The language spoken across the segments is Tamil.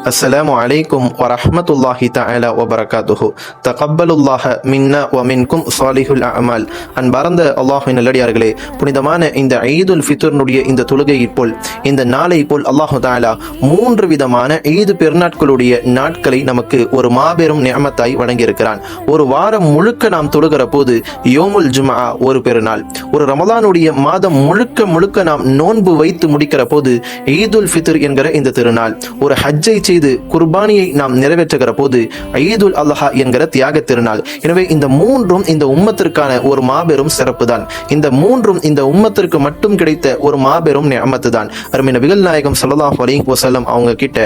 அஸ்ஸலாமு அலைக்கும் வரஹ்மத்துல்லாஹி தஆலா வபரகாத்துஹு. தகப்பலுல்லாஹ மின்னா வ மின்கும் ஸாலிஹுல் அஅமால். அன்பார்ந்த அல்லாஹ்வின் நல்லடியார்களே, புனிதமான இந்த ஈதுல் ஃபித்ருடைய இந்த தொழுகையை போல், இந்த நாளை போல் அல்லாஹு தஆலா 3 விதமான ஈது பெருநாட்களுடைய நாட்களை நமக்கு ஒரு மாபெரும் நிஅமத்தாய் வழங்கியிருக்கிறான். ஒரு வாரம் முழுக்க நாம் தொழுகிற போது யோமுல் ஜும்ஆ ஒரு பெருநாள், ஒரு ரமலானுடைய மாதம் முழுக்க நாம் நோன்பு வைத்து முடிக்கிற போது ஈதுல் ஃபித்ர் என்கிற இந்த திருநாள், ஒரு ஹஜ்ஜை செய்து குர்பானியை நாம் நிறைவேற்றுகிற போது ஈதுல் அல்ஹா என்கிற தியாக திருநாள். எனவே இந்த மூன்றும் இந்த உம்மத்திற்கான ஒரு மாபெரும் சிறப்பு தான். இந்த மூன்றும் இந்த உம்மத்திற்கு மட்டும் கிடைத்த ஒரு மாபெரும் நிஅமத்து தான். அருமை நபிகள் நாயகம் ஸல்லல்லாஹு அலைஹி வஸல்லம் அவங்க கிட்ட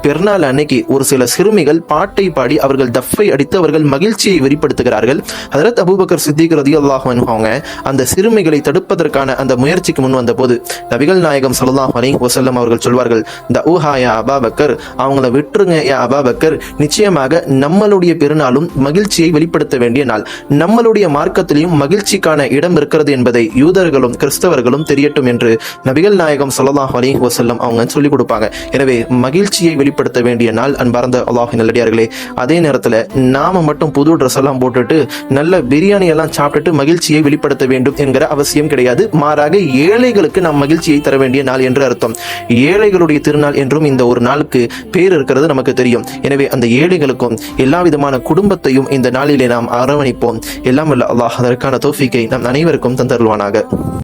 பெருநாள் அன்னைக்கு ஒரு சில சிறுமிகள் பாட்டை பாடி அவர்கள் தஃபை அடித்து அவர்கள் மகிழ்ச்சியை வெளிப்படுத்துகிறார்கள். ஹஜ்ரத் அபூபக்கர் சித்திக் ரலியல்லாஹு அன்ஹு அவங்க அந்த சிறுமிகளை தடுப்பதற்கான அந்த முயற்சிக்கு முன் வந்த போது நபிகள் நாயகம் ஸல்லல்லாஹு அலைஹி வஸல்லம் அவர்கள் சொல்வார்கள், தஊஹா யா அபூபக்கர், அவங்கள விட்டுருங்க யா அபூபக்கர், நிச்சயமாக நம்மளுடைய பெருநாளும் மகிழ்ச்சியை வெளிப்படுத்த வேண்டிய நாள், நம்மளுடைய மார்க்கத்திலையும் மகிழ்ச்சிக்கான இடம் இருக்கிறது என்பதை யூதர்களும் கிறிஸ்தவர்களும் தெரியட்டும் என்று நபிகள் நாயகம் ஸல்லல்லாஹு அலைஹி வஸல்லம் அவங்க சொல்லிக் கொடுப்பாங்க. எனவே மகிழ்ச்சியை வெளிப்படுத்த வேண்டிய நாள் அன்பார்ந்த அல்லாஹ்வின் நல்லடியார்களே. அதே நேரத்தில் நாம மட்டும் புது ட்ரெஸ் எல்லாம் போட்டுட்டு நல்ல பிரியாணி எல்லாம் சாப்பிட்டுட்டு மகிழ்ச்சியை வெளிப்படுத்த வேண்டும் என்கிற அவசியம் கிடையாது. மாறாக ஏழைகளுக்கு நாம் மகிழ்ச்சியை தர வேண்டிய நாள் என்று அர்த்தம். ஏழைகளுடைய திருநாள் என்றும் இந்த ஒரு நாளுக்கு பேர் இருக்கிறது நமக்கு தெரியும். எனவே அந்த ஏழைகளுக்கும் எல்லா விதமான குடும்பத்தையும் இந்த நாளிலே நாம் அரவணைப்போம். எல்லாம் வல்ல அல்லாஹ் அதற்கான தௌஃபீக்கை நம் அனைவருக்கும் தந்தருள்வானாக.